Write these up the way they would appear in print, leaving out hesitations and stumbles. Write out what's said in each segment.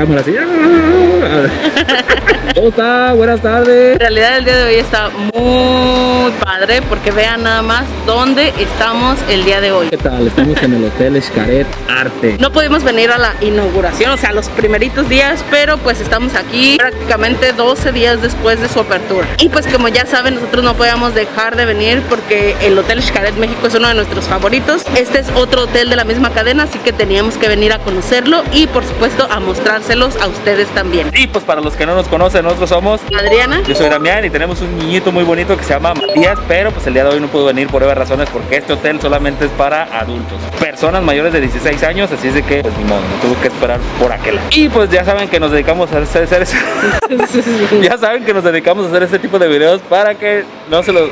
cámara así. ¿Cómo está? Buenas tardes. En realidad el día de hoy está muy padre porque vean nada más dónde estamos el día de hoy. ¿Qué tal? Estamos en el Hotel Xcaret Arte. No pudimos venir a la inauguración, o sea, los primeritos días, pero pues estamos aquí prácticamente 12 días después de su apertura. Y pues como ya saben, nosotros no podíamos dejar de venir porque el Hotel Xcaret México es uno de nuestros favoritos. Este es otro hotel de la misma cadena, así que teníamos que venir a conocerlo y por supuesto a mostrárselos a ustedes también. Y pues para los que no nos conocen, nosotros somos Adriana. Yo soy Damián y tenemos un niñito muy bonito que se llama Matías, pero pues el día de hoy no pudo venir por varias razones porque este hotel solamente es para adultos, personas mayores de 16 años, así es de que pues ni modo, no tuvo que esperar por aquel lado. Y pues ya saben que nos dedicamos a hacer ya saben que nos dedicamos a hacer este tipo de videos para que no se los...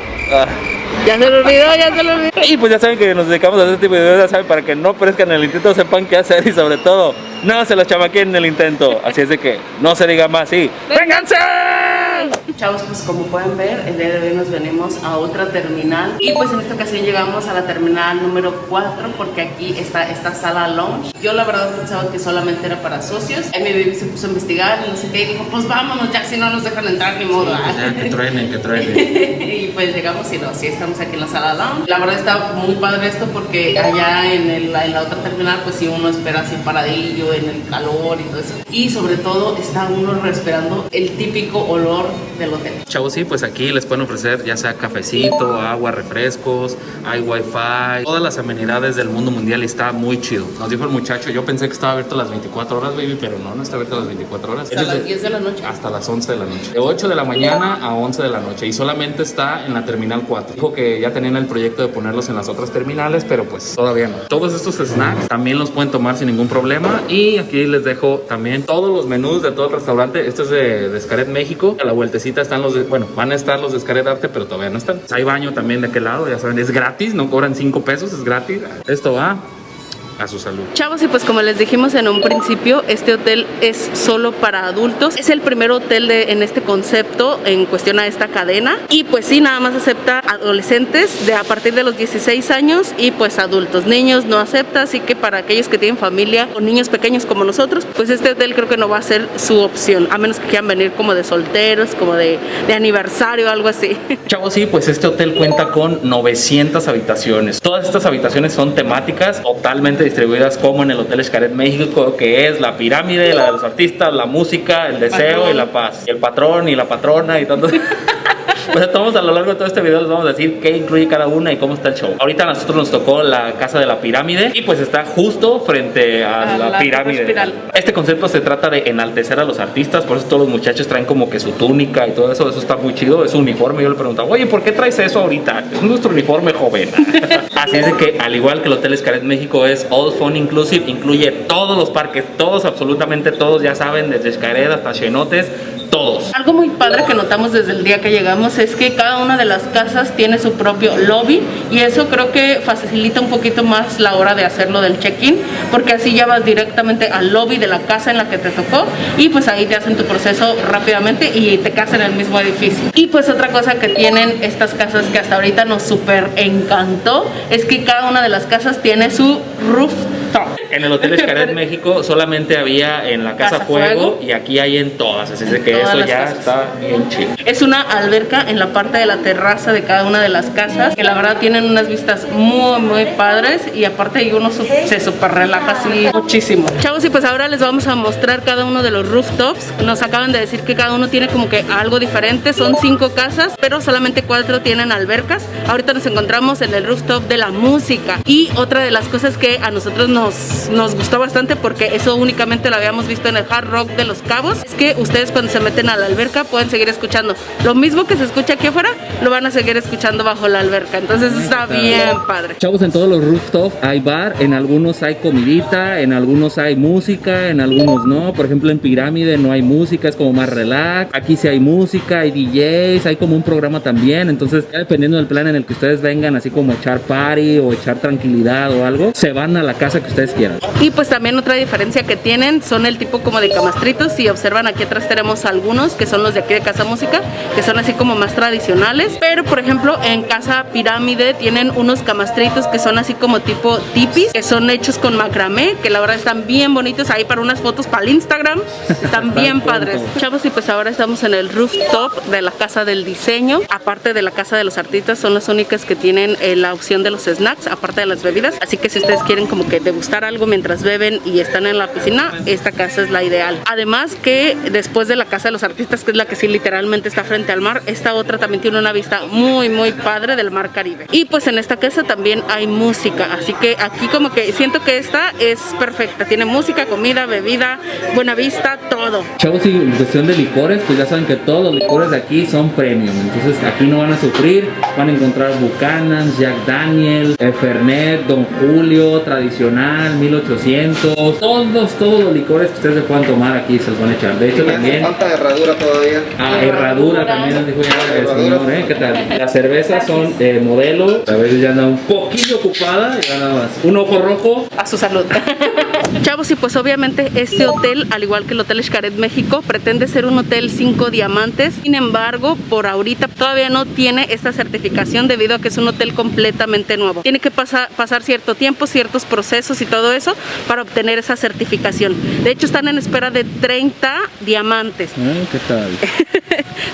Ya se lo olvidó, ya se lo olvidó. Y pues ya saben que nos dedicamos a hacer este tipo de videos, ya saben, para que no perezcan en el intento, sepan qué hacer y sobre todo, no se los chamaqueen en el intento. Así es de que no se diga más y ¡vénganse! Chavos, pues como pueden ver, el día de hoy nos venimos a otra terminal y pues en esta ocasión llegamos a la terminal número 4 porque aquí está esta sala lounge. Yo la verdad pensaba que solamente era para socios. Mi baby se puso a investigar y no sé qué y dijo, pues vámonos ya, si no nos dejan entrar ni modo. Ya, que truene, que truene. Y pues llegamos y no, sí estamos aquí en la sala lounge. La verdad está muy padre esto porque allá en la otra terminal pues sí uno espera así paradillo en el calor y todo eso. Y sobre todo está uno respirando el típico olor del hotel. Chavos, sí, pues aquí les pueden ofrecer ya sea cafecito, agua, refrescos, hay wifi, todas las amenidades del mundo mundial y está muy chido. Nos dijo el muchacho, yo pensé que estaba abierto las 24 horas, baby, pero no está abierto las 24 horas. Hasta las 10 de la noche. Hasta las 11 de la noche. De 8 de la mañana a 11 de la noche y solamente está en la terminal 4. Dijo que ya tenían el proyecto de ponerlos en las otras terminales, pero pues todavía no. Todos estos snacks también los pueden tomar sin ningún problema y aquí les dejo también todos los menús de todo el restaurante. Este es de Xcaret México. A la vueltecita están los de, bueno, van a estar los de Xcaret Arte, pero todavía no están. Hay baño también de aquel lado, ya saben, es gratis, no cobran 5 pesos, es gratis. Esto va a su salud. Chavos, y pues como les dijimos en un principio, este hotel es solo para adultos. Es el primer hotel en este concepto en cuestión a esta cadena. Y pues sí, nada más acepta adolescentes de a partir de los 16 años y pues adultos. Niños no acepta, así que para aquellos que tienen familia o niños pequeños como nosotros, pues este hotel creo que no va a ser su opción, a menos que quieran venir como de solteros, como de aniversario, algo así. Chavos, sí, pues este hotel cuenta con 900 habitaciones. Todas estas habitaciones son temáticas totalmente distribuidas como en el Hotel Xcaret México, que es la pirámide, la de los artistas, la música, el deseo patrón. Y la paz. Y el patrón y la patrona y tanto. Pues todos a lo largo de todo este video les vamos a decir qué incluye cada una y cómo está el show. Ahorita a nosotros nos tocó la casa de la pirámide y pues está justo frente a la pirámide. Este concepto se trata de enaltecer a los artistas, por eso todos los muchachos traen como que su túnica y todo eso, eso está muy chido, es su uniforme. Yo le preguntaba, oye, ¿por qué traes eso ahorita? Es nuestro uniforme, joven. Así es de que al igual que el Hotel Xcaret México es all fun inclusive, incluye todos los parques, todos, absolutamente todos, ya saben, desde Xcaret hasta Cenotes, todos. Algo muy padre que notamos desde el día que llegamos es que cada una de las casas tiene su propio lobby y eso creo que facilita un poquito más la hora de hacerlo del check-in, porque así ya vas directamente al lobby de la casa en la que te tocó y pues ahí te hacen tu proceso rápidamente y te quedas en el mismo edificio. Y pues otra cosa que tienen estas casas que hasta ahorita nos súper encantó es que cada una de las casas tiene su rooftop. En el Hotel Xcaret México solamente había en la Casa Fuego y aquí hay en todas, así es que eso ya casas. Está bien chido. Es una alberca en la parte de la terraza de cada una de las casas, que la verdad tienen unas vistas muy padres y aparte ahí uno se super relaja así muchísimo. Chavos, y pues ahora les vamos a mostrar cada uno de los rooftops. Nos acaban de decir que cada uno tiene como que algo diferente, son 5 casas, pero solamente 4 tienen albercas. Ahorita nos encontramos en el rooftop de la música y otra de las cosas que a nosotros nos gustó bastante, porque eso únicamente lo habíamos visto en el Hard Rock de Los Cabos, es que ustedes cuando se meten a la alberca pueden seguir escuchando lo mismo que se escucha aquí afuera, lo van a seguir escuchando bajo la alberca, entonces está bien padre. Chavos, en todos los rooftops hay bar, en algunos hay comidita, en algunos hay música, en algunos no. Por ejemplo, en Pirámide no hay música, es como más relax. Aquí sí hay música, hay DJs, hay como un programa también, entonces ya dependiendo del plan en el que ustedes vengan, así como echar party o echar tranquilidad o algo, se van a la casa que ustedes quieran. Y pues también otra diferencia que tienen son el tipo como de camastritos. Si observan, aquí atrás tenemos algunos que son los de aquí de Casa Música, que son así como más tradicionales. Pero por ejemplo en Casa Pirámide tienen unos camastritos que son así como tipo tipis, que son hechos con macramé, que la verdad están bien bonitos ahí para unas fotos para el Instagram. Están bien padres. Chavos, y pues ahora estamos en el rooftop de la Casa del Diseño. Aparte de la Casa de los Artistas, son las únicas que tienen la opción de los snacks, aparte de las bebidas. Así que si ustedes quieren como que degustar algo mientras beben y están en la piscina, esta casa es la ideal. Además que después de la Casa de los Artistas, que es la que sí literalmente está frente al mar, esta otra también tiene una vista muy padre del mar Caribe. Y pues en esta casa también hay música, así que aquí como que siento que esta es perfecta. Tiene música, comida, bebida, buena vista, todo. Chavos, y en cuestión de licores, pues ya saben que todos los licores de aquí son premium. Entonces aquí no van a sufrir, van a encontrar Buchanan's, Jack Daniel, Fernet, Don Julio, tradicional, 1800. Todos los licores que ustedes se puedan tomar aquí se los van a echar. De hecho también... falta herradura todavía. Herradura también nos dijo ya el señor, ¿qué tal? Las cervezas son modelo, a veces ya anda un poquillo ocupada, ya nada más. Un ojo rojo. A su salud. Chavos, y pues obviamente este hotel, al igual que el Hotel Xcaret México, pretende ser un hotel 5 diamantes. Sin embargo, por ahorita todavía no tiene esta certificación debido a que es un hotel completamente nuevo. Tiene que pasar cierto tiempo, ciertos procesos y todo eso para obtener esa certificación. De hecho, están en espera de 30 diamantes. ¿Qué tal?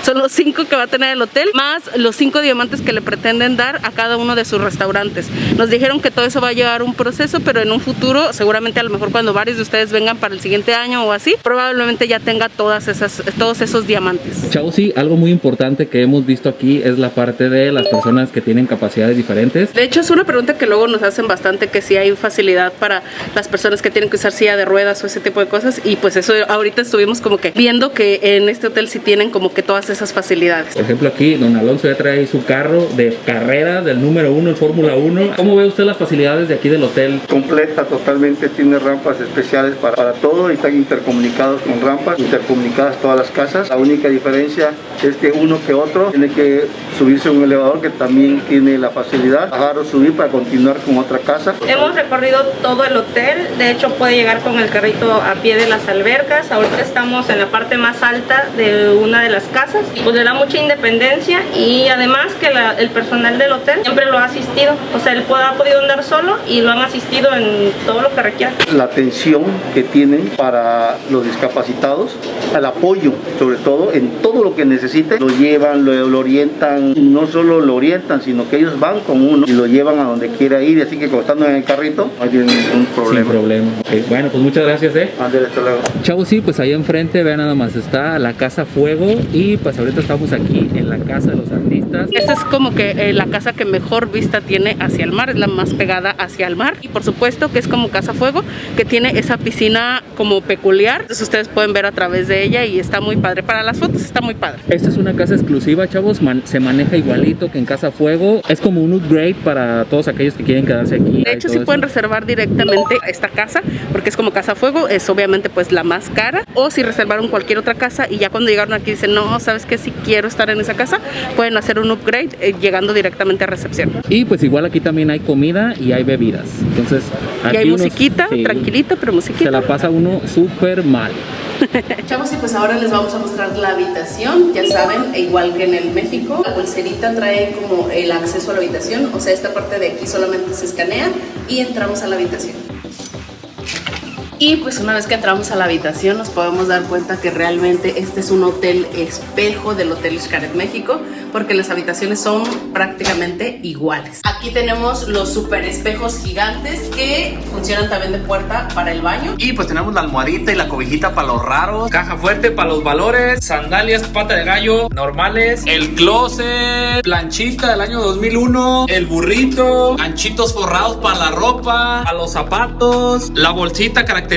Son los 5 que va a tener el hotel, más los 5 diamantes que le pretenden dar a cada uno de sus restaurantes. Nos dijeron que todo eso va a llevar un proceso, pero en un futuro, seguramente a lo mejor cuando varios de ustedes vengan para el siguiente año o así, probablemente ya tenga todos esos diamantes. Chavos, sí, algo muy importante que hemos visto aquí es la parte de las personas que tienen capacidades diferentes. De hecho, es una pregunta que luego nos hacen bastante, que si hay facilidad para las personas que tienen que usar silla de ruedas o ese tipo de cosas, y pues eso ahorita estuvimos como que viendo que en este hotel sí tienen como que todas esas facilidades. Por ejemplo, aquí don Alonso ya trae su carro de carrera del número 1 en Fórmula 1. ¿Cómo ve usted las facilidades de aquí del hotel? Completa, totalmente, tiene rampas especiales para todo y están intercomunicados con rampas, intercomunicadas todas las casas. La única diferencia es que uno que otro tiene que subirse a un elevador que también tiene la facilidad, bajar o subir para continuar con otra casa. Hemos recorrido todo el hotel, de hecho puede llegar con el carrito a pie de las albercas. Ahorita estamos en la parte más alta de una de las casas, pues le da mucha independencia y además que el personal del hotel siempre lo ha asistido, o sea, él ha podido andar solo y lo han asistido en todo lo que requiera. La atención que tienen para los discapacitados, el apoyo sobre todo en todo lo que necesiten, lo llevan, lo orientan, no solo lo orientan, sino que ellos van con uno y lo llevan a donde quiera ir, así que cuando estando en el carrito no hay ningún problema. Sin problema. Okay. Bueno, pues muchas gracias, Ándale, hasta luego. Chavos, sí, pues ahí enfrente, vean nada más, está la Casa Fuego y pues ahorita estamos aquí en la Casa de los Artistas. Esta es como que la casa que mejor vista tiene hacia el mar, es la más pegada hacia el mar, y por supuesto que es como Casa Fuego, que tiene esa piscina como peculiar, entonces ustedes pueden ver a través de ella y está muy padre, para las fotos está muy padre. Esta es una casa exclusiva, chavos, se maneja igualito que en Casa Fuego, es como un upgrade para todos aquellos que quieren quedarse aquí. De hecho, sí pueden reservar directamente esta casa, porque es como Casa Fuego, es obviamente pues la más cara, o si reservaron cualquier otra casa y ya cuando llegaron aquí dicen, no, sabes que si quiero estar en esa casa, pueden hacer un upgrade llegando directamente a recepción. Y pues igual aquí también hay comida y hay bebidas, entonces aquí y hay musiquita, sí, tranquilito, pero musiquita. Se la pasa uno súper mal. Chavos, y pues ahora les vamos a mostrar la habitación. Ya saben, igual que en el México, la pulserita trae como el acceso a la habitación, o sea, esta parte de aquí solamente se escanea y entramos a la habitación. Y pues una vez que entramos a la habitación nos podemos dar cuenta que realmente este es un hotel espejo del Hotel Xcaret México, porque las habitaciones son prácticamente iguales. Aquí tenemos los super espejos gigantes que funcionan también de puerta para el baño. Y pues tenemos la almohadita y la cobijita para los raros, caja fuerte para los valores, sandalias pata de gallo normales, el closet, planchita del año 2001, el burrito, ganchitos forrados para la ropa, para los zapatos, la bolsita característica,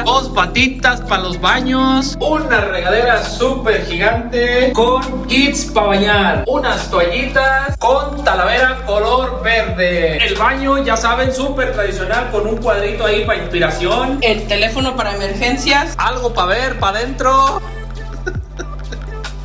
2 patitas para los baños, una regadera súper gigante con kits para bañar, unas toallitas con talavera color verde, el baño ya saben súper tradicional con un cuadrito ahí para inspiración, el teléfono para emergencias, algo para ver para adentro,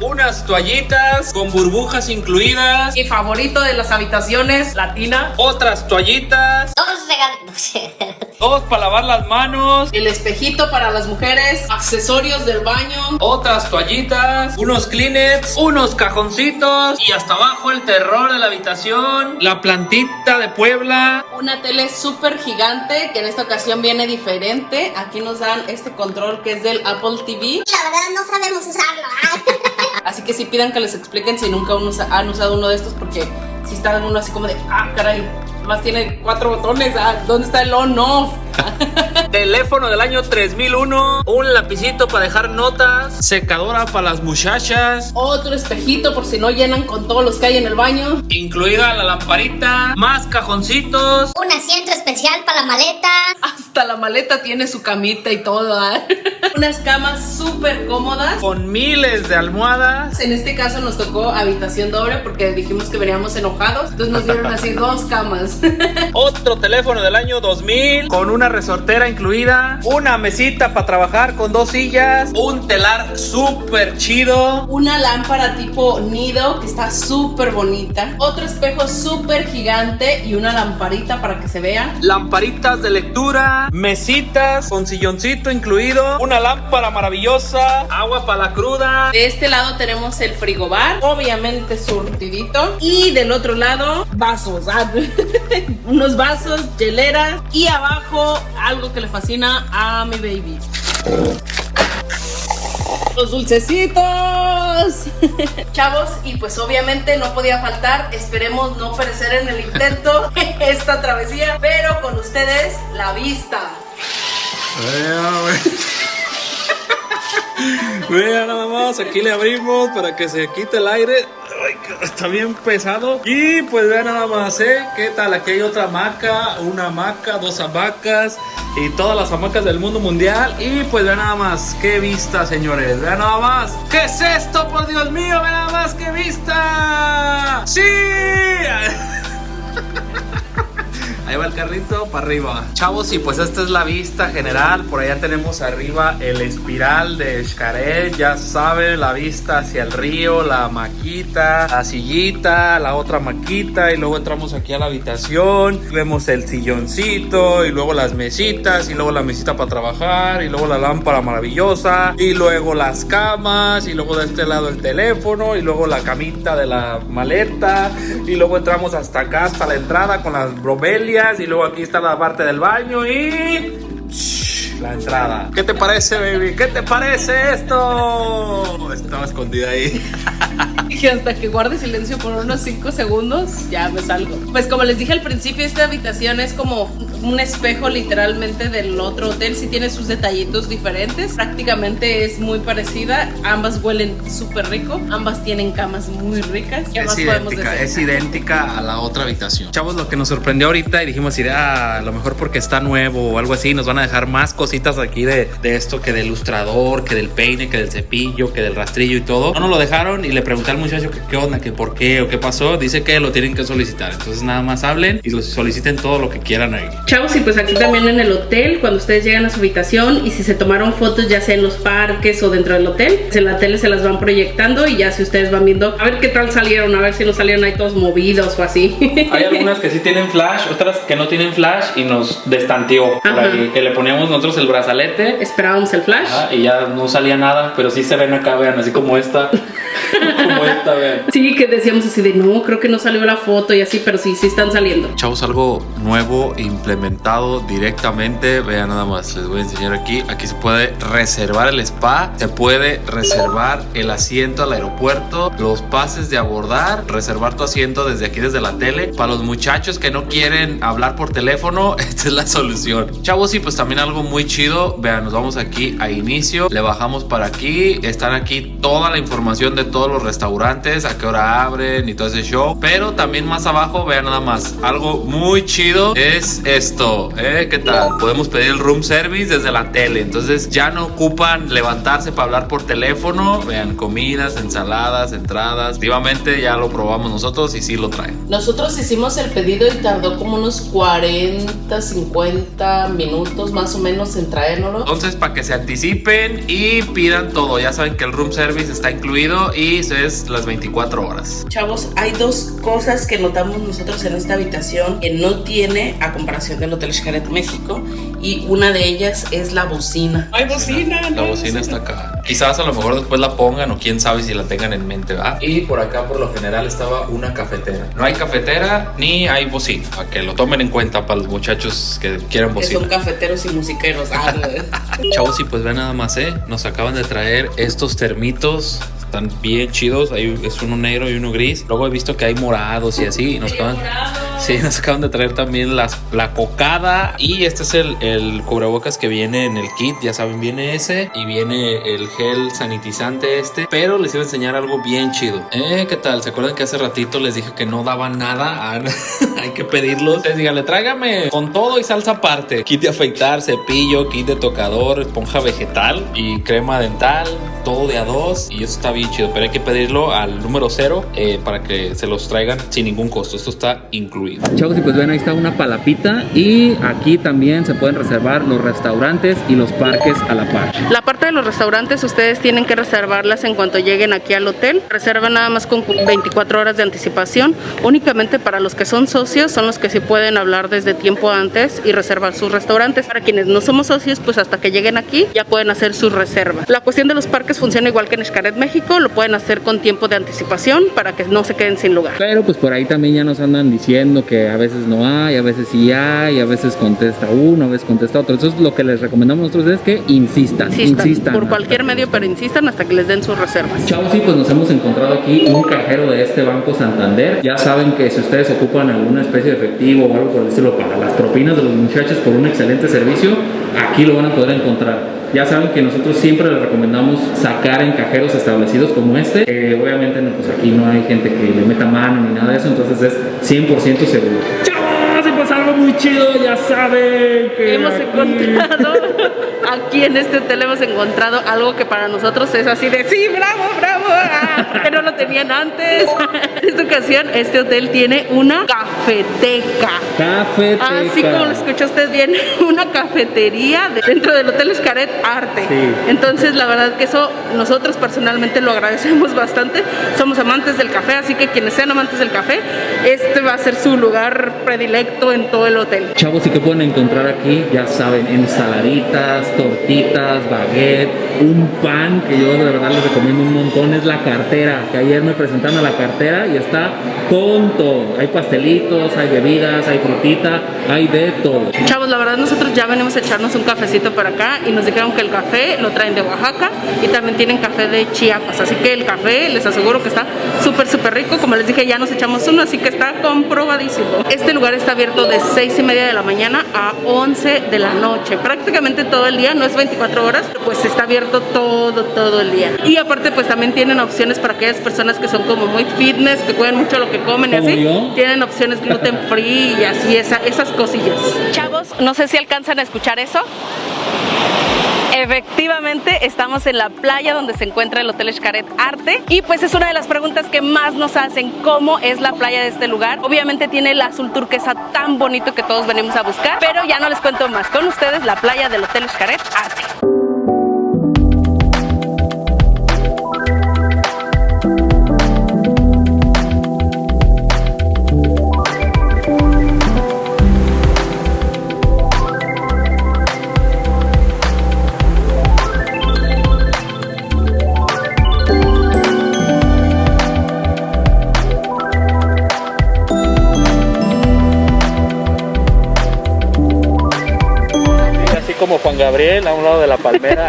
unas toallitas con burbujas incluidas, y favorito de las habitaciones, la tina, otras toallitas, Todos regalos. Dos para lavar las manos. El espejito para las mujeres, accesorios del baño, Otras toallitas, unos Kleenex, unos cajoncitos y hasta abajo el terror de la habitación, la plantita de Puebla. una tele súper gigante que en esta ocasión viene diferente. Aquí nos dan este control que es del Apple TV. La verdad no sabemos usarlo. Así que sí pidan que les expliquen si nunca han usado uno de estos, porque si está uno así como de, caray, más tiene 4 botones, ¿dónde está el on-off? Teléfono del año 3001, un lapicito para dejar notas, secadora para las muchachas, Otro espejito por si no llenan con todos los que hay en el baño. incluida la lamparita, más cajoncitos. Un asiento especial para la maleta. Hasta la maleta tiene su camita y todo. Unas camas súper cómodas. Con miles de almohadas. En este caso nos tocó habitación doble porque dijimos que veníamos enojados. Entonces nos dieron así 2 camas. Otro teléfono del año 2000 con una resortera incluida, una mesita para trabajar con 2 sillas, un telar súper chido, Una lámpara tipo nido que está súper bonita. Otro espejo súper gigante y una lamparita para que se vea. lamparitas de lectura, mesitas con silloncito incluido, una lámpara maravillosa, agua para la cruda. De este lado tenemos el frigobar, obviamente surtidito. Y del otro lado, vasos. Unos vasos, hieleras. Y abajo, algo que le fascina a mi baby: los dulcecitos. Chavos, y pues obviamente no podía faltar, esperemos no perecer en el intento, esta travesía, pero con ustedes, la vista. Vean nada más, aquí le abrimos para que se quite el aire. Ay, está bien pesado. Y pues vean nada más, ¿qué tal? Aquí hay otra hamaca, una hamaca, 2 hamacas y todas las hamacas del mundo mundial. Y pues vean nada más, qué vista, señores. Vean nada más. ¿Qué es esto? Por Dios mío, vean nada más, qué vista. ¡Sí! Ahí va el carrito para arriba. Chavos, y pues esta es la vista general. Por allá tenemos arriba el espiral de Xcaret. Ya saben, la vista hacia el río, la maquita, la sillita, la otra maquita. Y luego entramos aquí a la habitación. Vemos el silloncito y luego las mesitas y luego la mesita para trabajar y luego la lámpara maravillosa y luego las camas y luego de este lado el teléfono y luego la camita de la maleta y luego entramos hasta acá, hasta la entrada con las bromelias. Y luego aquí está la parte del baño y la entrada. ¿Qué te parece, baby? ¿Qué te parece esto? Estaba escondida ahí. Dije, hasta que guarde silencio por unos 5 segundos, ya me salgo. Pues como les dije al principio, esta habitación es como un espejo literalmente del otro hotel. Sí tiene sus detallitos diferentes. Prácticamente es muy parecida. Ambas huelen súper rico. Ambas tienen camas muy ricas. ¿Qué más podemos decir? Es idéntica a la otra habitación. Chavos, lo que nos sorprendió ahorita y dijimos, a lo mejor porque está nuevo o algo así, nos van a dejar más cositas aquí de esto, que del lustrador, que del peine, que del cepillo, que del rastrillo y todo. No nos lo dejaron y le pregunté al muchacho que qué onda, que por qué o qué pasó. Dice que lo tienen que solicitar. Entonces nada más hablen y soliciten todo lo que quieran ahí. Chavos, y pues aquí también en el hotel, cuando ustedes llegan a su habitación y si se tomaron fotos ya sea en los parques o dentro del hotel, en la tele se las van proyectando y ya si ustedes van viendo a ver qué tal salieron, a ver si no salieron ahí todos movidos o así. Hay algunas que sí tienen flash, otras que no tienen flash y nos destanteó por ahí, que le poníamos nosotros el brazalete. Esperábamos el flash. Y ya no salía nada, pero sí se ven acá, vean, así como esta. Como esta, vean. Sí, que decíamos así de no, creo que no salió la foto y así, pero sí están saliendo. Chavos, algo nuevo implementado directamente. Vean nada más, les voy a enseñar aquí. Aquí se puede reservar el spa, se puede reservar el asiento al aeropuerto, los pases de abordar, reservar tu asiento desde aquí, desde la tele. Para los muchachos que no quieren hablar por teléfono, esta es la solución. Chavos, y pues también algo muy chido. Vean, nos vamos aquí a inicio, le bajamos para aquí, están aquí toda la información de todos los restaurantes, a qué hora abren y todo ese show. Pero también más abajo, vean nada más, algo muy chido es esto, ¿qué tal? Podemos pedir el room service desde la tele, entonces ya no ocupan levantarse para hablar por teléfono. Vean, comidas, ensaladas, entradas. Efectivamente ya lo probamos nosotros y sí lo traen. Nosotros hicimos el pedido y tardó como unos 40, 50 minutos más o menos tardamos en traérnoslo. Entonces, para que se anticipen y pidan todo. Ya saben que el room service está incluido y es las 24 horas. Chavos, hay dos cosas que notamos nosotros en esta habitación que no tiene a comparación del Hotel Xcaret México, y una de ellas es la bocina. ¡Hay bocina! La bocina está acá. Quizás a lo mejor después la pongan o quién sabe si la tengan en mente, ¿va? Y por acá por lo general estaba una cafetera. No hay cafetera ni hay bocina, para que lo tomen en cuenta para los muchachos que quieren bocina. Que son cafeteros y musiqueros. Chavos, y pues ven nada más, nos acaban de traer estos termitos. Están bien chidos. Ahí es uno negro y uno gris. Luego he visto que hay morados y así. Nos acaban de traer también la cocada. Y este es el cubrebocas que viene en el kit. Ya saben, viene ese. Y viene el gel sanitizante este. Pero les iba a enseñar algo bien chido. ¿Qué tal? ¿Se acuerdan que hace ratito les dije que no daban nada? Hay que pedirlos. Entonces díganle, tráigame con todo y salsa aparte. Kit de afeitar, cepillo, kit de tocador, esponja vegetal y crema dental. Todo de a dos. Y eso está bien chido, pero hay que pedirlo al número 0 para que se los traigan sin ningún costo. Esto está incluido. Chavos, y pues ven, ahí está una palapita. Y aquí también se pueden reservar los restaurantes y los parques a la par. La parte de los restaurantes ustedes tienen que reservarlas en cuanto lleguen aquí al hotel. Reservan nada más con 24 horas de anticipación. Únicamente para los que son socios son los que sí pueden hablar desde tiempo antes y reservar sus restaurantes. Para quienes no somos socios, pues hasta que lleguen aquí ya pueden hacer sus reservas. La cuestión de los parques funciona igual que en Xcaret México. Lo pueden hacer con tiempo de anticipación para que no se queden sin lugar. Pero pues por ahí también ya nos andan diciendo que a veces no hay, a veces sí hay, a veces contesta uno, a veces contesta otro. Entonces lo que les recomendamos nosotros es que insistan. Por cualquier medio, pero insistan hasta que les den sus reservas. Chavos, sí, pues nos hemos encontrado aquí un cajero de este Banco Santander. Ya saben que si ustedes ocupan alguna especie de efectivo o algo por el estilo para las propinas de los muchachos por un excelente servicio, aquí lo van a poder encontrar. Ya saben que nosotros siempre les recomendamos sacar en cajeros establecidos como este. Obviamente pues aquí no hay gente que le meta mano ni nada de eso, entonces es 100% seguro. ¡Chavos! Y pues algo muy chido, ya saben que hemos encontrado aquí en este hotel, hemos encontrado algo que para nosotros es así de sí, bravo, bravo, porque no lo tenían antes. En esta ocasión este hotel tiene una cafeteca. Así como lo escuchó usted bien, una cafetería dentro del Hotel Xcaret Arte. Sí. Entonces la verdad que eso nosotros personalmente lo agradecemos bastante. Somos amantes del café, así que quienes sean amantes del café, este va a ser su lugar predilecto en todo el hotel. Chavos, ¿y qué pueden encontrar aquí? Ya saben, ensaladitas, tortitas, baguette, un pan que yo de verdad les recomiendo un montón, es la cartera, que ayer me presentaron a la cartera y está con todo. Hay pastelitos, hay bebidas, hay frutita, hay de todo. Chavos, la verdad nosotros ya venimos a echarnos un cafecito para acá y nos dijeron que el café lo traen de Oaxaca y también tienen café de Chiapas, así que el café les aseguro que está súper rico. Como les dije, ya nos echamos uno, así que está comprobadísimo. Este lugar está abierto de 6:30 de la mañana a 11 de la noche, prácticamente todo el día, no es 24 horas, pues está abierto todo el día. Y aparte pues también tienen opciones para aquellas personas que son como muy fitness, que cuidan mucho lo que comen y así. ¿Yo? Tienen opciones gluten free y así, esas cosillas. Chavos, no sé si alcanzan a escuchar eso. Efectivamente, estamos en la playa donde se encuentra el Hotel Xcaret Arte y pues es una de las preguntas que más nos hacen, ¿cómo es la playa de este lugar? Obviamente tiene el azul turquesa tan bonito que todos venimos a buscar, pero ya no les cuento más. Con ustedes, la playa del Hotel Xcaret Arte. Como Juan Gabriel a un lado de la palmera.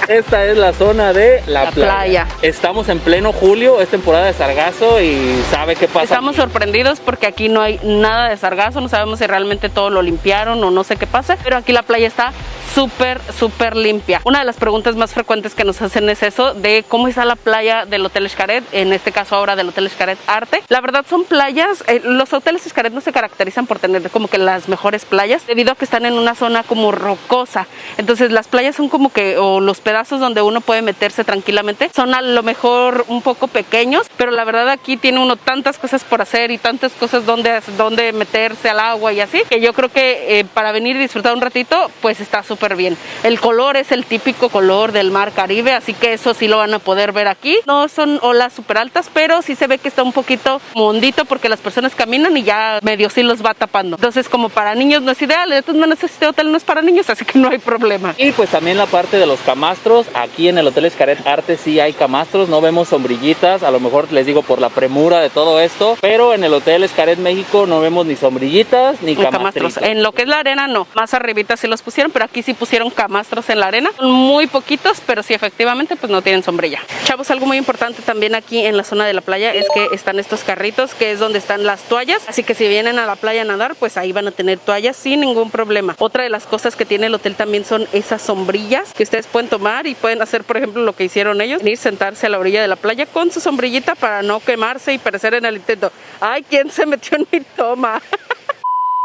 Esta es la zona de la playa. Estamos en pleno julio, es temporada de sargazo y ¿sabe qué pasa? Estamos sorprendidos porque aquí no hay nada de sargazo, no sabemos si realmente todo lo limpiaron o no sé qué pasa, pero aquí la playa está súper limpia. Una de las preguntas más frecuentes que nos hacen es eso de cómo está la playa del Hotel Xcaret, en este caso ahora del Hotel Xcaret Arte. La verdad son playas, los hoteles Xcaret no se caracterizan por tener como que las mejores playas, debido a que están en una zona como rocosa. Entonces las playas son como que, o los pedazos donde uno puede meterse tranquilamente, son a lo mejor un poco pequeños, pero la verdad aquí tiene uno tantas cosas por hacer y tantas cosas donde meterse al agua y así, que yo creo que para venir y disfrutar un ratito, pues está súper bien. El color es el típico color del mar Caribe, así que eso sí lo van a poder ver aquí. No son olas súper altas, pero sí se ve que está un poquito hondito porque las personas caminan y ya medio sí los va tapando. Entonces, como para niños no es ideal, de todas maneras este hotel no es para niños, así que no hay problema. Y pues también la parte de los camastros, aquí en el Hotel Xcaret Arte sí hay camastros, no vemos sombrillitas, a lo mejor les digo por la premura de todo esto, pero en el Hotel Xcaret México no vemos ni sombrillitas ni camastros. En lo que es la arena no, más arribita sí los pusieron, pero aquí sí pusieron camastros en la arena, son muy poquitos, pero sí efectivamente pues no tienen sombrilla. Chavos, algo muy importante también aquí en la zona de la playa es que están estos carritos, que es donde están las toallas, así que si vienen a la playa a nadar, pues ahí van a tener toallas sin ningún problema. Otra de las cosas que tiene el hotel también son esas sombrillas que ustedes pueden tomar y pueden hacer, por ejemplo, lo que hicieron ellos, venir, sentarse a la orilla de la playa con su sombrillita para no quemarse y perecer en el intento. ¡Ay, quién se metió en mi toma!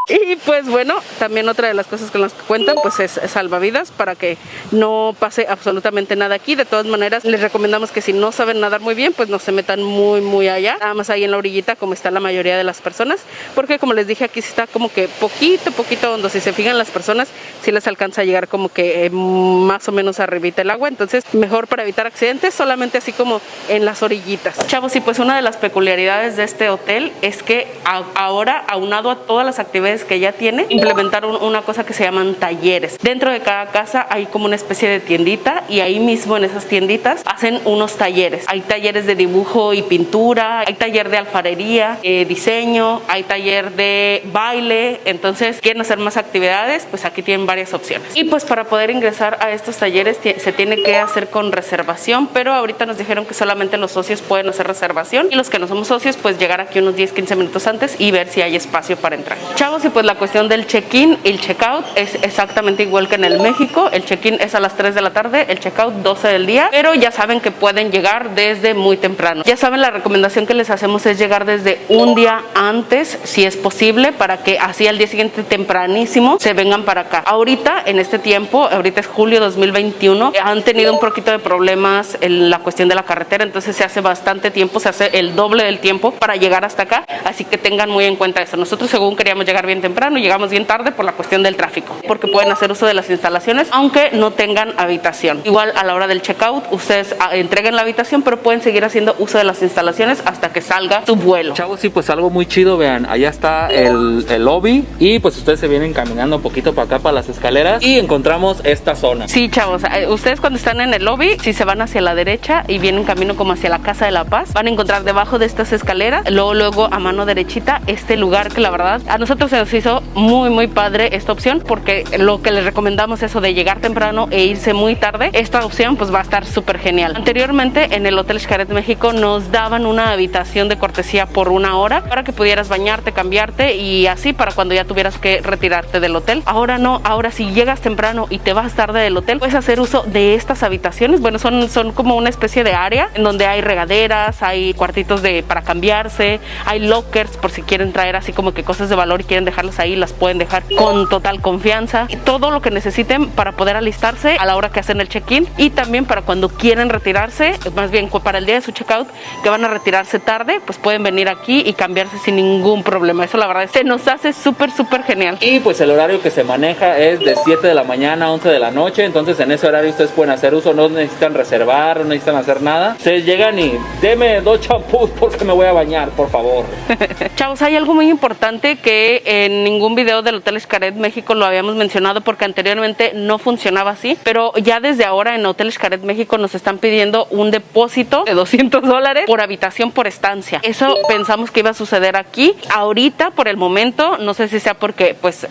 Y pues bueno, también otra de las cosas con las que cuentan pues es salvavidas para que no pase absolutamente nada aquí. De todas maneras les recomendamos que si no saben nadar muy bien pues no se metan muy allá, nada más ahí en la orillita como está la mayoría de las personas, porque como les dije aquí sí está como que poquito hondo. Si se fijan las personas sí les alcanza a llegar como que más o menos arribita el agua, entonces mejor para evitar accidentes solamente así como en las orillitas. Chavos, y pues una de las peculiaridades de este hotel es que ahora, aunado a todas las actividades que ya tiene, implementaron una cosa que se llaman talleres. Dentro de cada casa hay como una especie de tiendita y ahí mismo en esas tienditas hacen unos talleres. Hay talleres de dibujo y pintura, hay taller de alfarería, diseño, hay taller de baile. Entonces, quieren hacer más actividades, pues aquí tienen varias opciones. Y pues para poder ingresar a estos talleres se tiene que hacer con reservación, pero ahorita nos dijeron que solamente los socios pueden hacer reservación y los que no somos socios pues llegar aquí unos 10-15 minutos antes y ver si hay espacio para entrar. Chavos, y pues la cuestión del check-in y el check-out es exactamente igual que en el México. El check-in es a las 3 de la tarde, el check-out 12 del día, pero ya saben que pueden llegar desde muy temprano. Ya saben, la recomendación que les hacemos es llegar desde un día antes, si es posible, para que así al día siguiente tempranísimo se vengan para acá. Ahorita, en este tiempo, ahorita es julio 2021, han tenido un poquito de problemas en la cuestión de la carretera, entonces se hace bastante tiempo, se hace el doble del tiempo para llegar hasta acá, así que tengan muy en cuenta eso. Nosotros según queríamos llegar bien temprano, llegamos bien tarde por la cuestión del tráfico, porque pueden hacer uso de las instalaciones aunque no tengan habitación. Igual a la hora del checkout ustedes entreguen la habitación, pero pueden seguir haciendo uso de las instalaciones hasta que salga su vuelo. Chavos, sí, pues algo muy chido, vean, allá está el lobby y pues ustedes se vienen caminando un poquito para acá, para las escaleras, y encontramos esta zona. Sí, chavos, ustedes cuando están en el lobby, si se van hacia la derecha y vienen camino como hacia la Casa de la Paz, van a encontrar debajo de estas escaleras, luego a mano derechita, este lugar que la verdad a nosotros se nos hizo muy padre esta opción, porque lo que les recomendamos eso de llegar temprano e irse muy tarde, esta opción pues va a estar súper genial. Anteriormente en el Hotel Xcaret México nos daban una habitación de cortesía por 1 hora para que pudieras bañarte, cambiarte y así para cuando ya tuvieras que retirarte del hotel. Ahora no, ahora si llegas temprano y te vas tarde del hotel, puedes hacer uso de estas habitaciones. Bueno, son como una especie de área en donde hay regaderas, hay cuartitos para cambiarse, hay lockers por si quieren traer así como que cosas de valor y quieren dejarlas ahí, las pueden dejar con total confianza, y todo lo que necesiten para poder alistarse a la hora que hacen el check-in y también para cuando quieren retirarse, más bien para el día de su check-out que van a retirarse tarde, pues pueden venir aquí y cambiarse sin ningún problema. Eso la verdad se nos hace súper genial. Y pues el horario que se maneja es de 7 de la mañana a 11 de la noche, entonces en ese horario ustedes pueden hacer uso, no necesitan reservar, no necesitan hacer nada. Ustedes llegan y deme 2 champús porque me voy a bañar, por favor. Chavos, hay algo muy importante que en ningún video del Hotel Xcaret México lo habíamos mencionado porque anteriormente no funcionaba así, pero ya desde ahora en Hotel Xcaret México nos están pidiendo un depósito de $200 por habitación por estancia. Eso pensamos que iba a suceder aquí. Ahorita, por el momento, no sé si sea porque pues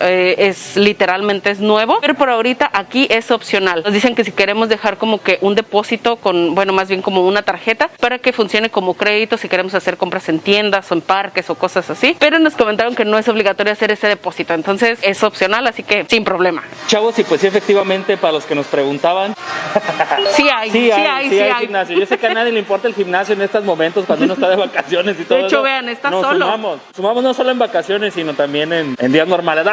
literalmente es nuevo, pero por ahorita aquí es opcional. Nos dicen que si queremos dejar como que un depósito con, bueno, más bien como una tarjeta para que funcione como crédito si queremos hacer compras en tiendas o en parques o cosas así, pero nos comentaron que no es obligatorio hacer ese depósito. Entonces es opcional, así que sin problema. Chavos, y pues sí, efectivamente, para los que nos preguntaban, Sí hay gimnasio. Yo sé que a nadie le importa el gimnasio en estos momentos cuando uno está de vacaciones y todo. De hecho, eso. vean, está Nos solo. Sumamos no solo en vacaciones, sino también en días normales.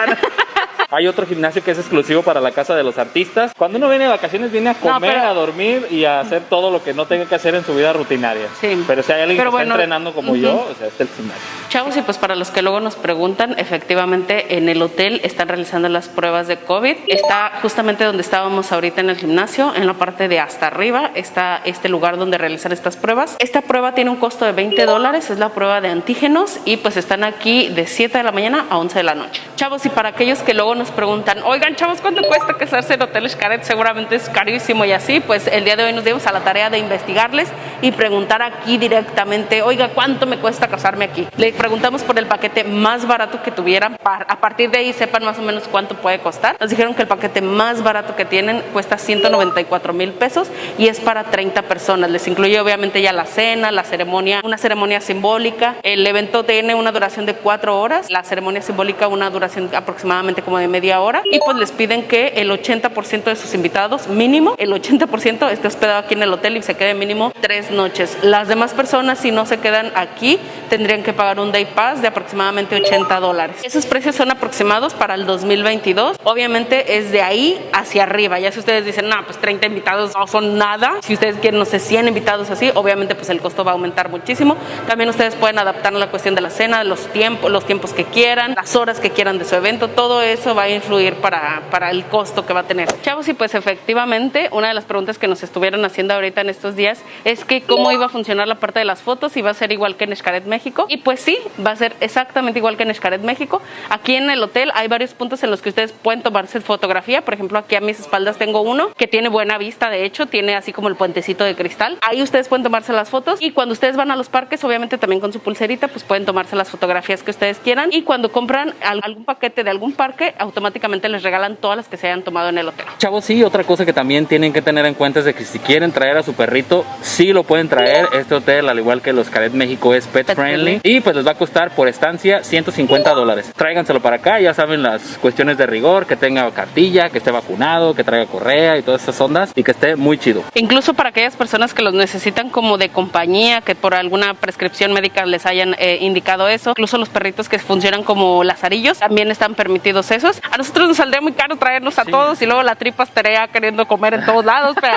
Hay otro gimnasio que es exclusivo para la casa de los artistas. Cuando uno viene de vacaciones, viene a comer, a dormir y a hacer todo lo que no tenga que hacer en su vida rutinaria. Sí. Pero si hay alguien que está entrenando como yo, o sea, este es el gimnasio. Chavos, y pues para los que luego nos preguntan, efectivamente en el hotel están realizando las pruebas de COVID. Está justamente donde estábamos ahorita en el gimnasio, en la parte de hasta arriba, está este lugar donde realizar estas pruebas. Esta prueba tiene un costo de $20, es la prueba de antígenos y pues están aquí de 7 de la mañana a 11 de la noche. Chavos, y para aquellos que luego nos preguntan, oigan chavos, ¿cuánto cuesta casarse en Hotel Xcaret? Seguramente es carísimo y así, pues el día de hoy nos dimos a la tarea de investigarles y preguntar aquí directamente, oiga, ¿cuánto me cuesta casarme aquí? Le preguntamos por el paquete más barato que tuvieran, a partir de ahí sepan más o menos cuánto puede costar. Nos dijeron que el paquete más barato que tienen cuesta 194,000 pesos y es para 30 personas. Les incluye obviamente ya la cena, la ceremonia, una ceremonia simbólica. El evento tiene una duración de 4 horas, la ceremonia simbólica una duración aproximadamente como de media hora y pues les piden que el 80% de sus invitados, mínimo, el 80% esté hospedado aquí en el hotel y se quede mínimo 3 noches. Las demás personas, si no se quedan aquí, tendrían que pagar un day pass de aproximadamente $80. Esos precios son aproximados para el 2022. Obviamente es de ahí hacia arriba. Ya si ustedes dicen, no, pues 30 invitados no son nada. Si ustedes quieren, no sé, 100 invitados así, obviamente pues el costo va a aumentar muchísimo. También ustedes pueden adaptar la cuestión de la cena, los tiempos que quieran, las horas que quieran de su evento. Todo eso va a influir para el costo que va a tener. Chavos, y pues efectivamente una de las preguntas que nos estuvieron haciendo ahorita en estos días es que cómo iba a funcionar la parte de las fotos, si va a ser igual que en Xcaret México. Y pues sí, va a ser exactamente igual que en Xcaret México. Aquí en el hotel hay varios puntos en los que ustedes pueden tomarse fotografía. Por ejemplo, aquí a mis espaldas tengo uno que tiene buena vista, de hecho, tiene así como el puentecito de cristal. Ahí ustedes pueden tomarse las fotos y cuando ustedes van a los parques, obviamente también con su pulserita, pues pueden tomarse las fotografías que ustedes quieran. Y cuando compran algún paquete de algún parque, automáticamente les regalan todas las que se hayan tomado en el hotel. Chavos, sí, otra cosa que también tienen que tener en cuenta es de que si quieren traer a su perrito, sí lo pueden traer. Este hotel, al igual que los Xcaret México, es pet friendly y pues les va a costar por estancia $150. Tráiganselo para acá, ya saben las cuestiones de rigor, que tenga cartilla, que esté vacunado, que traiga correa y todas esas ondas y que esté muy chido. Incluso para aquellas personas que los necesitan como de compañía, que por alguna prescripción médica les hayan indicado eso, incluso los perritos que funcionan como lazarillos, también están permitidos esos. A nosotros nos saldría muy caro traernos a todos y luego la tripa estaría queriendo comer en todos lados. Pero...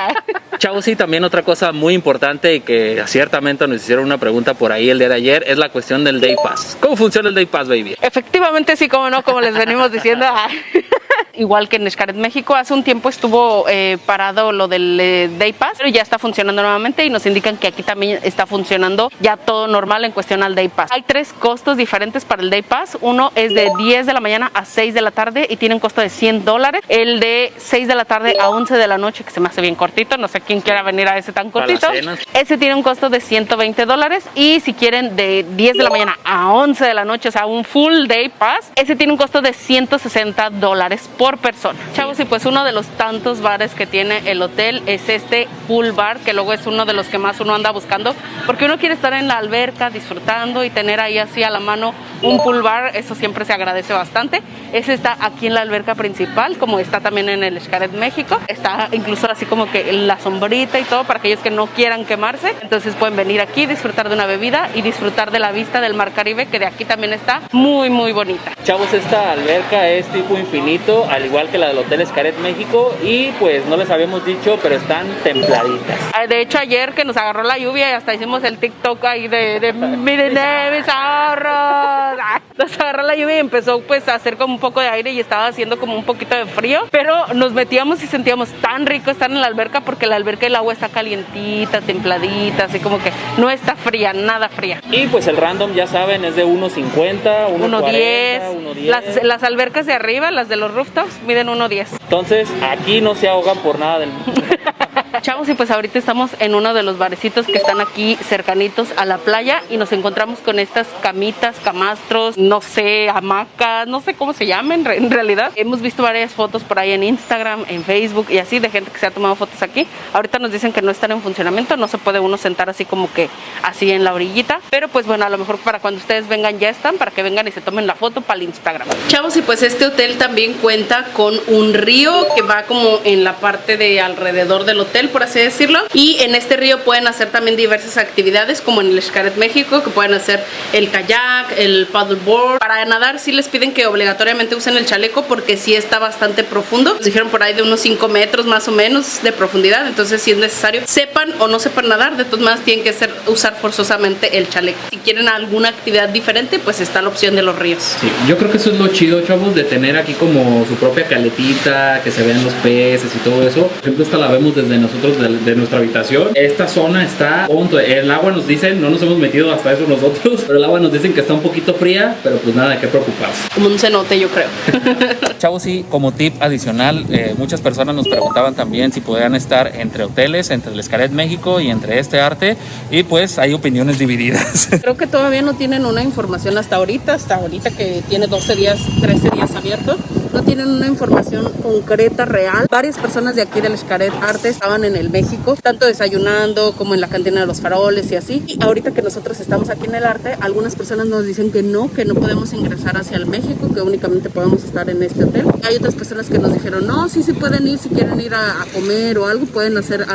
Chavos, sí, también otra cosa muy importante y que ciertamente nos hicieron una pregunta por ahí el día de ayer es la cuestión del Day Pass. ¿Cómo funciona el Day Pass, baby? Efectivamente sí, como no, como les venimos diciendo. Igual que en Xcaret México, hace un tiempo estuvo parado lo del Day Pass, pero ya está funcionando nuevamente y nos indican que aquí también está funcionando ya todo normal en cuestión al Day Pass. Hay 3 costos diferentes para el Day Pass. Uno es de 10 de la mañana a 6 de la tarde y tiene un costo de $100. El de 6 de la tarde a 11 de la noche, que se me hace bien cortito, no sé quién quiera venir a ese tan cortito. Ese tiene un costo de $120 y si quieren de 10 de la mañana a 11 de la noche, o sea, un full Day Pass, ese tiene un costo de $160 por persona. Chavos, y pues uno de los tantos bares que tiene el hotel es este pool bar, que luego es uno de los que más uno anda buscando, porque uno quiere estar en la alberca disfrutando y tener ahí así a la mano un pool bar, eso siempre se agradece bastante. Ese está aquí en la alberca principal, como está también en el Xcaret México. Está incluso así como que la sombrita y todo para aquellos que no quieran quemarse. Entonces pueden venir aquí, disfrutar de una bebida y disfrutar de la vista del Mar Caribe, que de aquí también está muy, muy bonita. Chavos, esta alberca es tipo infinito, al igual que la del Hotel Xcaret México y pues no les habíamos dicho, pero están templaditas. De hecho, ayer que nos agarró la lluvia y hasta hicimos el TikTok ahí de miren mis ahorros. Nos agarró la lluvia y empezó pues a hacer como un poco de aire y estaba haciendo como un poquito de frío, pero nos metíamos y sentíamos tan rico estar en la alberca porque la alberca el agua está calientita, templadita, así como que no está fría, nada fría. Y pues el random, ya saben, es de 1.50, 1.10. Las albercas de arriba, las de los rooftops, miden 1.10. Entonces aquí no se ahogan por nada del mundo. Chavos, y pues ahorita estamos en uno de los barecitos que están aquí cercanitos a la playa y nos encontramos con estas camitas, camastros, no sé, hamacas, no sé cómo se llaman en realidad. Hemos visto varias fotos por ahí en Instagram, en Facebook y así de gente que se ha tomado fotos aquí. Ahorita nos dicen que no están en funcionamiento, no se puede uno sentar así como que así en la orillita, pero pues bueno, a lo mejor para cuando ustedes vengan ya están, para que vengan y se tomen la foto para el Instagram. Chavos, y pues este hotel también cuenta con un río que va como en la parte de alrededor del hotel, por así decirlo, y en este río pueden hacer también diversas actividades como en el Xcaret México, que pueden hacer el kayak, el paddleboard. Para nadar sí les piden que obligatoriamente usen el chaleco porque sí está bastante profundo, nos dijeron por ahí de unos 5 metros más o menos de profundidad, entonces si es necesario, sepan o no sepan nadar, de todas maneras tienen que usar forzosamente el chaleco. Si quieren alguna actividad diferente, pues está la opción de los ríos. Sí, yo creo que eso es lo chido, chavos, de tener aquí como su propia caletita, que se vean los peces y todo eso. Por ejemplo, esta la vemos desde nosotros, de nuestra habitación. Esta zona está punto. El agua nos dicen, no nos hemos metido hasta eso nosotros, pero el agua nos dicen que está un poquito fría, pero pues nada de qué preocuparse. Como un cenote, yo creo. Chavos, y como tip adicional, muchas personas nos preguntaban también si podían estar entre hoteles, entre el Xcaret México y entre este Arte, y pues hay opiniones divididas. Creo que todavía no tienen una información hasta ahorita que tiene 12 días, 13 días abierto. No tienen una información concreta, real. Varias personas de aquí del Xcaret Arte estaban en el México, tanto desayunando como en la cantina de los faroles y así. Y ahorita que nosotros estamos aquí en el Arte, algunas personas nos dicen que no podemos ingresar hacia el México, que únicamente podemos estar en este hotel. Hay otras personas que nos dijeron, no, sí pueden ir, si quieren ir a comer o algo, pueden hacer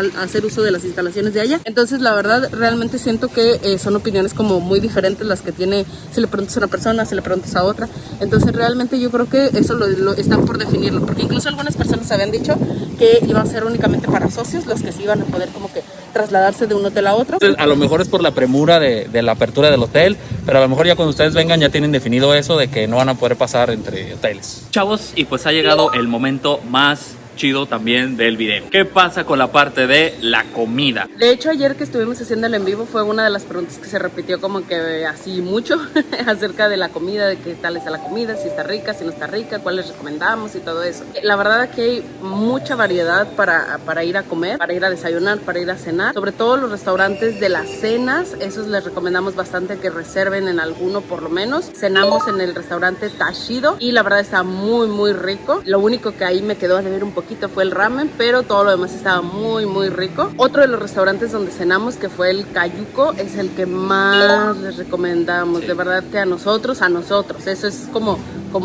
uso de las instalaciones de allá. Entonces, la verdad, realmente siento que son opiniones como muy diferentes las que tiene, si le preguntas a una persona, si le preguntas a otra. Entonces, realmente yo creo que eso lo están por definirlo, porque incluso algunas personas habían dicho que iba a ser únicamente para socios los que sí iban a poder como que trasladarse de un hotel a otro. Entonces, a lo mejor es por la premura de la apertura del hotel, pero a lo mejor ya cuando ustedes vengan ya tienen definido eso de que no van a poder pasar entre hoteles. Chavos, y pues ha llegado el momento más chido también del video. ¿Qué pasa con la parte de la comida? De hecho, ayer que estuvimos haciendo el en vivo fue una de las preguntas que se repitió como que así mucho acerca de la comida, de qué tal está la comida, si está rica, si no está rica, cuáles recomendamos y todo eso. La verdad aquí hay mucha variedad para ir a comer, para ir a desayunar, para ir a cenar. Sobre todo los restaurantes de las cenas, esos les recomendamos bastante que reserven en alguno por lo menos. Cenamos en el restaurante Tashido y la verdad está muy rico. Lo único que ahí me quedó a deber un poquito fue el ramen, pero todo lo demás estaba muy rico. Otro de los restaurantes donde cenamos, que fue el Cayuco, es el que más les recomendamos. Sí. De verdad que a nosotros, eso es como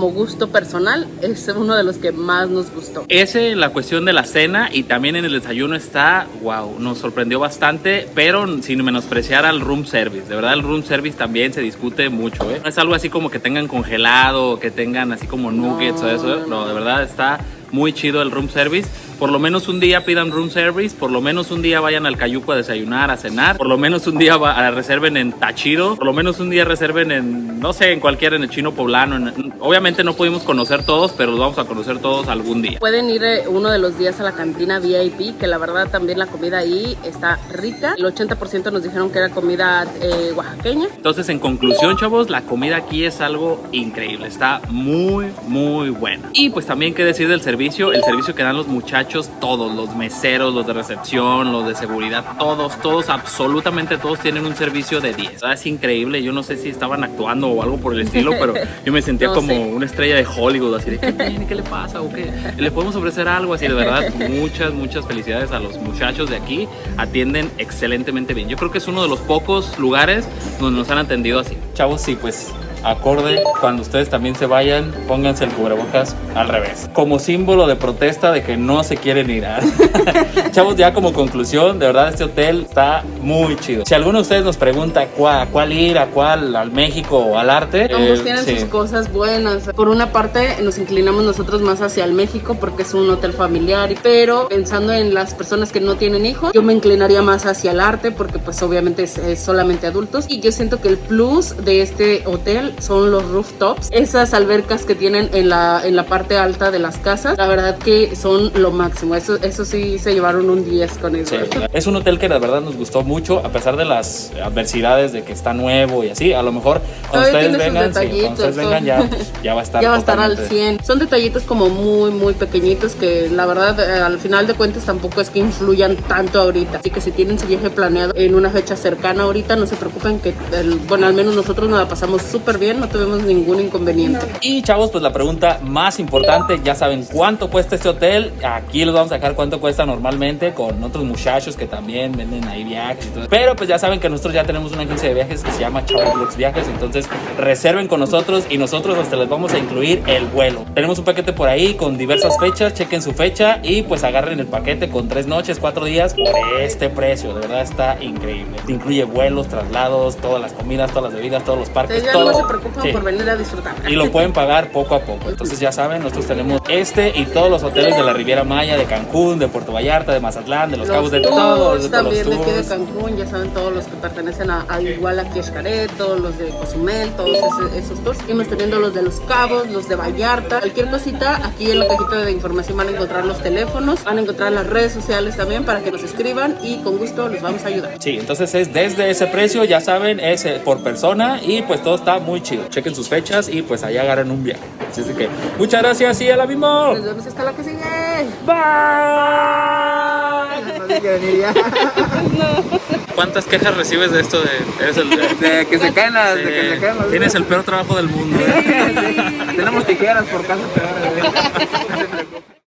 gusto personal, es uno de los que más nos gustó. Ese en la cuestión de la cena y también en el desayuno está, wow, nos sorprendió bastante, pero sin menospreciar al room service. De verdad el room service también se discute mucho, ¿eh? No es algo así como que tengan congelado, que tengan así como nuggets o eso, no, de verdad está muy chido el room service. Por lo menos un día pidan room service, por lo menos un día vayan al Cayuco a desayunar, a cenar, por lo menos un día reserven en Tashido, por lo menos un día reserven en, no sé, en cualquiera, en el Chino Poblano. Obviamente no pudimos conocer todos, pero los vamos a conocer todos algún día. Pueden ir uno de los días a la cantina VIP, que la verdad también la comida ahí está rica. El 80% nos dijeron que era comida oaxaqueña. Entonces, en conclusión, chavos, la comida aquí es algo increíble, está muy buena. Y pues también qué decir del servicio, el servicio que dan los muchachos, todos, los meseros, los de recepción, los de seguridad, todos, absolutamente todos tienen un servicio de 10. Es increíble, yo no sé si estaban actuando o algo por el estilo, pero yo me sentía como una estrella de Hollywood, así de, ¿qué le pasa? ¿O qué? ¿Le podemos ofrecer algo? Así, de verdad, muchas felicidades a los muchachos de aquí, atienden excelentemente bien. Yo creo que es uno de los pocos lugares donde nos han atendido así. Chavos, sí, pues acorde, cuando ustedes también se vayan, pónganse el cubrebocas al revés, como símbolo de protesta de que no se quieren ir. Chavos, ya como conclusión, de verdad este hotel está muy chido. Si alguno de ustedes nos pregunta a cuál ir, al México o al Arte, ambos tienen sus cosas buenas. Por una parte nos inclinamos nosotros más hacia el México porque es un hotel familiar, pero pensando en las personas que no tienen hijos, yo me inclinaría más hacia el Arte porque pues obviamente es solamente adultos, y yo siento que el plus de este hotel son los rooftops, esas albercas que tienen en la parte alta de las casas. La verdad que son lo máximo, eso sí se llevaron un 10 con eso. Sí, es un hotel que la verdad nos gustó mucho, a pesar de las adversidades de que está nuevo y así. A lo mejor cuando ustedes vengan, ya va a estar. Ya va a estar al totalmente 100. Son detallitos como muy pequeñitos que la verdad al final de cuentas tampoco es que influyan tanto ahorita. Así que si tienen su viaje planeado en una fecha cercana ahorita, no se preocupen que, bueno, al menos nosotros nos la pasamos súper bien, no tuvimos ningún inconveniente. Y chavos, pues la pregunta más importante, ya saben cuánto cuesta este hotel. Aquí les vamos a dejar cuánto cuesta normalmente con otros muchachos que también venden ahí viajes y todo. Pero pues ya saben que nosotros ya tenemos una agencia de viajes que se llama Chavos Lux Viajes, entonces reserven con nosotros y nosotros hasta les vamos a incluir el vuelo. Tenemos un paquete por ahí con diversas fechas, chequen su fecha y pues agarren el paquete con 3 noches, 4 días por este precio. De verdad está increíble. Te incluye vuelos, traslados, todas las comidas, todas las bebidas, todos los parques, Entonces ya todo. no se preocupan Sí. por venir a disfrutar. Y lo pueden pagar poco a poco. Entonces ya saben, nosotros tenemos este y todos los hoteles de la Riviera Maya, de Cancún, de Puerto Vallarta, de Mazatlán, de Los Cabos, de todos los también de aquí de tours. Cancún, ya saben, todos los que pertenecen a igual aquí a Xcaret, todos los de Cozumel, todos esos tours. Seguimos teniendo los de Los Cabos, los de Vallarta. Cualquier cosita, aquí en la cajita de información van a encontrar los teléfonos, van a encontrar las redes sociales también para que nos escriban y con gusto les vamos a ayudar. Sí, entonces es desde ese precio, ya saben, es por persona y pues todo está muy chido. Chequen sus fechas y pues allá agarren un viaje. Así es que muchas gracias y a la misma. Nos vemos hasta la que sigue. Bye. ¿Cuántas quejas recibes de esto De que se caen las... De que se caen las... Tienes el peor trabajo del mundo. Tenemos tijeras por casa, pero...